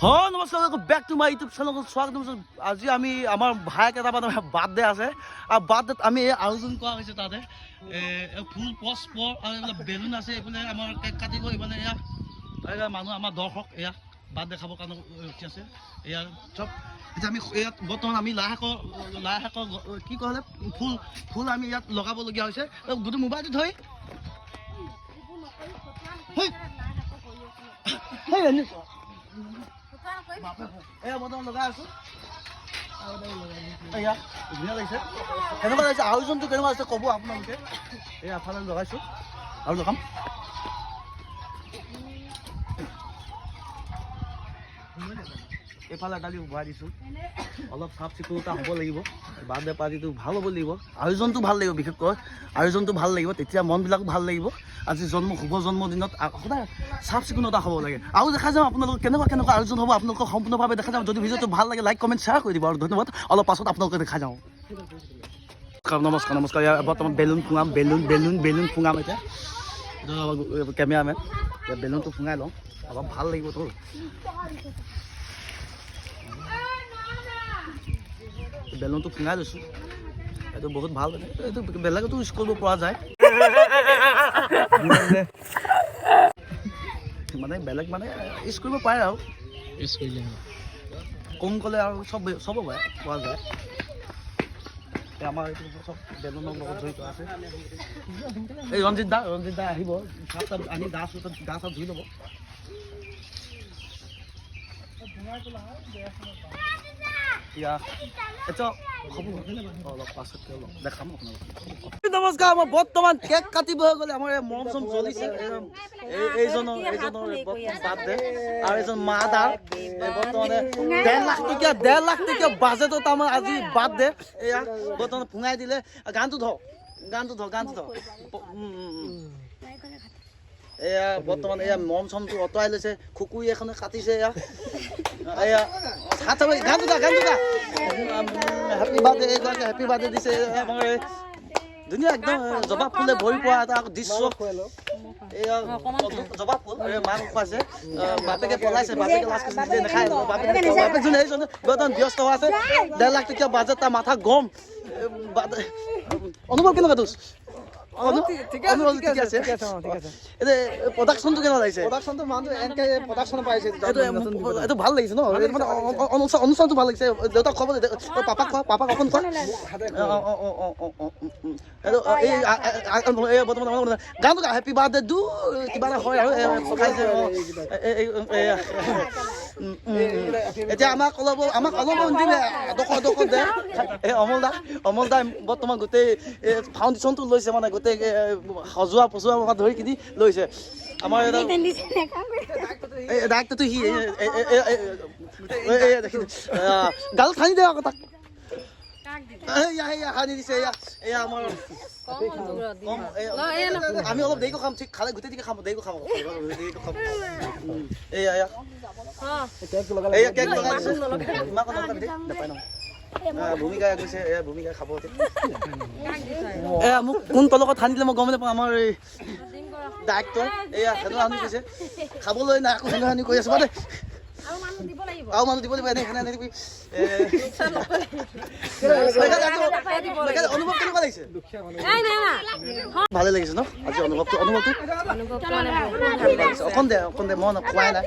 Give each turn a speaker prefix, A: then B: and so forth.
A: হয় নমস্কাৰ back to my YouTube channel স্বাগতম আজি আমি আমাৰ ভাইক এটা মানে বাৰ্থডে আছে আৰু বাৰ্থডেত আমি আয়োজন কৰা হৈছে তাতে ফুল পষ্ট আৰু এইবিলাক বেলুন আছে এইফালে আমাৰ কেক কাটিব এইফালে এয়া মানুহ আমাৰ দৰ্শক এয়া বাৰ্থডে খাবৰ কাৰণে ৰখি আছে এয়া চব এতিয়া আমি ইয়াত বৰ্তমান আমি লাহেকৈ কি ক'লে ফুল আমি ইয়াত লগাবলগীয়া হৈছে গোটেই মোবাইলটো ধৰি এয়া বৰ্তমান লগাই আছো এয়া ধুনীয়া লাগিছে কেনেকুৱা লাগিছে আয়োজনটো কেনেকুৱা লাগিছে ক'ব আপোনালোকে এয়া এফালে লগাইছো আৰু লগাম এইফালে ডালি ভৰাই দিছোঁ অলপ চাফ চিকুণতা হ'ব লাগিব বাৰ্থডে পাৰ্টিটো ভাল হ'ব লাগিব আয়োজনটো ভাল লাগিব বিশেষকৈ আয়োজনটো ভাল লাগিব তেতিয়া মনবিলাকো ভাল লাগিব আজি শুভ জন্মদিনত সদায় চাফ চিকুণতা হ'ব লাগে আৰু দেখা যাম আপোনালোকক কেনেকুৱা আয়োজন হ'ব আপোনালোকক সম্পূৰ্ণভাৱে দেখা যাম যদি ভিডিঅ'টো ভাল লাগে লাইক কমেণ্ট শ্বেয়াৰ কৰি দিব আৰু ধন্যবাদ অলপ পাছত আপোনালোকে দেখা যাওঁ নমস্কাৰ ইয়াৰ বৰ্তমান বেলুন ফুঙাম এতিয়া কেমেৰামেন বেলুনটো ফুঙাই লওঁ অলপ ভাল লাগিবতো বেলুনটো ফুঙাই লৈছোঁ এইটো বহুত ভাল এইটো বেলেগতো ইউজ কৰিব পৰা যায় মানে বেলেগ মানে ইউজ কৰিব পাৰে আৰু ইউজ কৰিলে কম ক'লে আৰু চব পোৱা যায় আমাৰ এইটো চব বেলুনৰ লগত জড়িত আছে এই ৰঞ্জিত দা আহিব আনি গা চা ধুই ল'ব নমস্কাৰ মই বৰ্তমান কেক কাটিব হৈ গ'লে আমাৰ এই মৰম চম জ্বলিছে এইজনৰ বাৰ্থডে আৰু এজন মা দাৰ বৰ্তমানে 1.5 লাখ টকীয়া বাজেটত আমাৰ আজি বাৰ্থডে এয়া বৰ্তমান ফুঙাই দিলে গানটো ধৰ এয়া বৰ্তমান এয়া মৰম চমটো অঁতৰাই লৈছে খুকুৰি এখনে কাটিছে এয়া গানটো গা হেপী বাৰ্থডে এইগৰাকী হেপী বাৰ্থডে দিছে আমাৰ ধুনীয়া একদম জবা ফুলে ভৰি পৰা এটা দৃশ্য এয়া জবা ফুল মাক খুৱাইছে বাপেকে পলাইছে বাপেকে লাষ্ট নিজে নাখায় বাপেক যোনে এইজন বৰ্তমান ব্যস্ত হৈ আছে 1.5 লাখ টকীয়া বাজেট তাৰ মাথা গৰম অনুভৱ কেনেকুৱা তোৰ প্ৰডাকশ্যনটো কেনেকুৱা লাগিছে এইটো ভাল লাগিছে ন অনুষ্ঠানটো ভাল লাগিছে দেউতাক খবৰ পাপাক অকণ খোৱা গানটো হেপী বাৰ্থডে দু কিবা এটা হয় আৰু এতিয়া আমাক অলপ নিদিলে এডোখৰ দে এই অমল দা বৰ্তমান গোটেই ফাউণ্ডেশ্যনটো লৈছে মানে গোটেই সজোৱা পচোৱা ধৰি কিনি লৈছে আমাৰ দায়িত্বটো সি গাল খানি দে আকৌ তাক সানি দিছে এয়া আমাৰ আমি অলপ দেৰিকৈ খাম ঠিক খালে গোটেই খাম দেৰিকৈ খাম এয়া কেক লগাই দিছে নাপায় ন ভূমিকা গৈছে ভূমিকা খাব মোক কোন তলকত সানি দিলে মই গম নাপাওঁ আমাৰ এই ডাইৰেক্টৰ এয়া সেইটো সানি কৈছে খাবলৈ নাই আকৌ সেইটো সানি কৈ আছো দেই আৰু মানুহ দিব লাগিব এনেকৈ অনুভৱ কেনেকুৱা লাগিছে ভালে লাগিছে ন আজি অনুভৱটো অকণ দে মই খোৱাই নাই